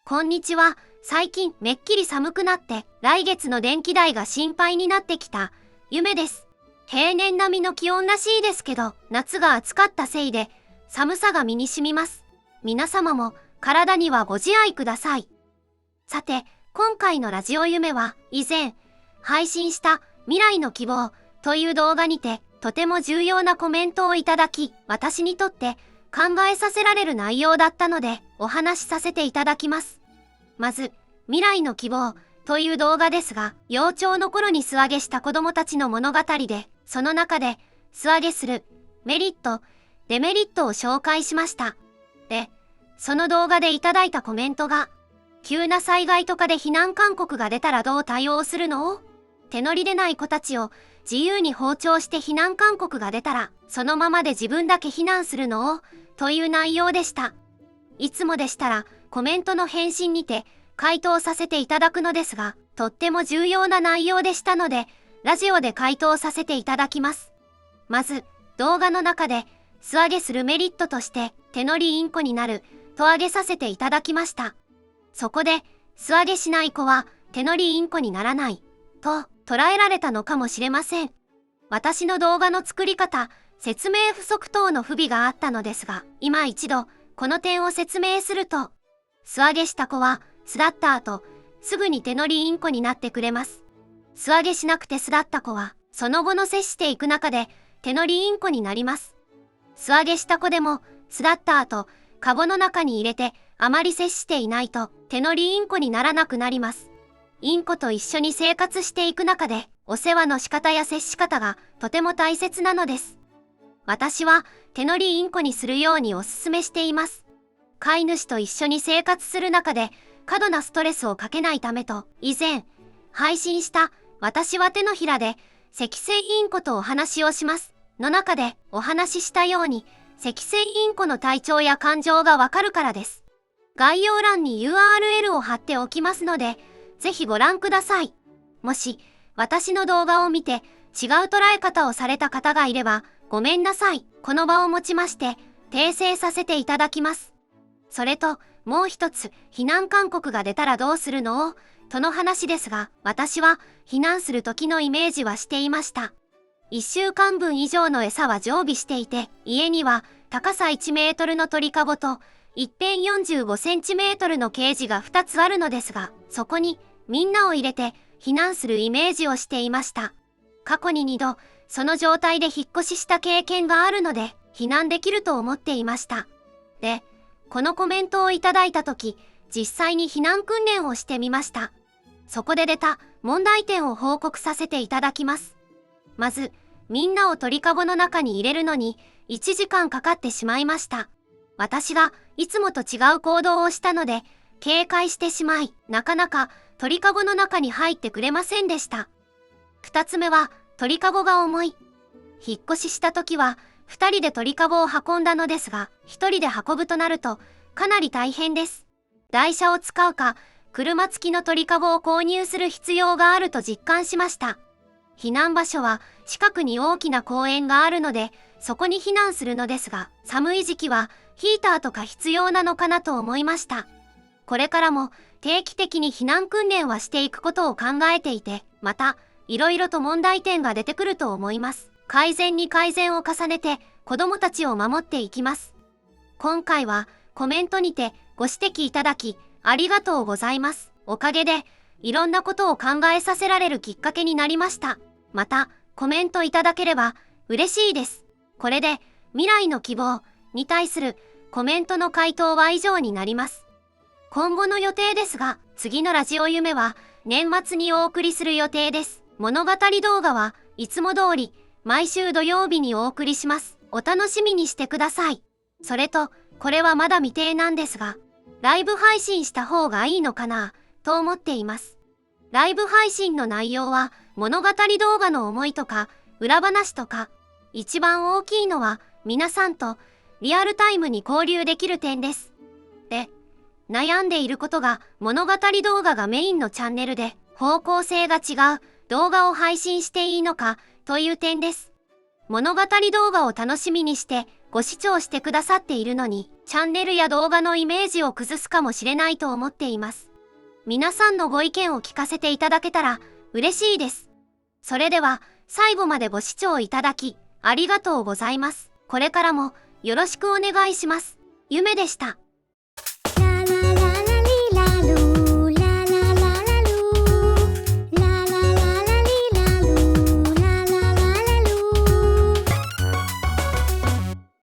こんにちは。最近めっきり寒くなって来月の電気代が心配になってきたゆめです。平年並みの気温らしいですけど、夏が暑かったせいで寒さが身に染みます。皆様も体にはご自愛ください。さて、今回のラジオ夢は以前配信した未来の希望という動画にてとても重要なコメントをいただき、私にとって考えさせられる内容だったのでお話しさせていただきます。まず、未来の希望という動画ですが、幼鳥の頃に素揚げした子供たちの物語で、その中で素揚げするメリット、デメリットを紹介しました。で、その動画でいただいたコメントが、急な災害とかで避難勧告が出たらどう対応するの？手乗りでない子たちを自由に放鳥して避難勧告が出たら、そのままで自分だけ避難するの？という内容でした。いつもでしたらコメントの返信にて回答させていただくのですが、とっても重要な内容でしたので、ラジオで回答させていただきます。まず、動画の中で素揚げするメリットとして手乗りインコになると挙げさせていただきました。そこで、素揚げしない子は手乗りインコにならないと捉えられたのかもしれません。私の動画の作り方、説明不足等の不備があったのですが、今一度この点を説明すると、素揚げした子は巣立った後、すぐに手乗りインコになってくれます。素揚げしなくて巣立った子は、その後の接していく中で手乗りインコになります。素揚げした子でも巣立った後、カゴの中に入れてあまり接していないと手乗りインコにならなくなります。インコと一緒に生活していく中で、お世話の仕方や接し方がとても大切なのです。私は手乗りインコにするようにお勧めしています。飼い主と一緒に生活する中で過度なストレスをかけないためと、以前配信した私は手のひらで赤星インコとお話をしますの中でお話ししたように、赤星インコの体調や感情がわかるからです。概要欄に URL を貼っておきますので、ぜひご覧ください。もし私の動画を見て違う捉え方をされた方がいればごめんなさい。この場をもちまして訂正させていただきます。それともう一つ、避難勧告が出たらどうするの？との話ですが、私は避難する時のイメージはしていました。1週間分以上の餌は常備していて、家には高さ1メートルの鳥かごと一辺45センチメートルのケージが2つあるのですが、そこにみんなを入れて避難するイメージをしていました。過去に2度、その状態で引っ越しした経験があるので、避難できると思っていました。で、このコメントをいただいたとき、実際に避難訓練をしてみました。そこで出た問題点を報告させていただきます。まず、みんなを鳥かごの中に入れるのに1時間かかってしまいました。私がいつもと違う行動をしたので、警戒してしまい、なかなか鳥かごの中に入ってくれませんでした。2つ目は、鳥かごが重い。引っ越しした時は、2人で鳥かごを運んだのですが、1人で運ぶとなると、かなり大変です。台車を使うか、車付きの鳥かごを購入する必要があると実感しました。避難場所は、近くに大きな公園があるので、そこに避難するのですが、寒い時期は、ヒーターとか必要なのかなと思いました。これからも、定期的に避難訓練はしていくことを考えていて、また、いろいろと問題点が出てくると思います。改善に改善を重ねて子どもたちを守っていきます。今回はコメントにてご指摘いただきありがとうございます。おかげでいろんなことを考えさせられるきっかけになりました。またコメントいただければ嬉しいです。これで未来の希望に対するコメントの回答は以上になります。今後の予定ですが、次のラジオ夢は年末にお送りする予定です。物語動画はいつも通り毎週土曜日にお送りします。お楽しみにしてください。それと、これはまだ未定なんですが、ライブ配信した方がいいのかなと思っています。ライブ配信の内容は物語動画の思いとか裏話とか、一番大きいのは皆さんとリアルタイムに交流できる点です。で、悩んでいることが物語動画がメインのチャンネルで方向性が違う動画を配信していいのかという点です。物語動画を楽しみにしてご視聴してくださっているのに、チャンネルや動画のイメージを崩すかもしれないと思っています。皆さんのご意見を聞かせていただけたら嬉しいです。それでは最後までご視聴いただきありがとうございます。これからもよろしくお願いします。ゆめでした。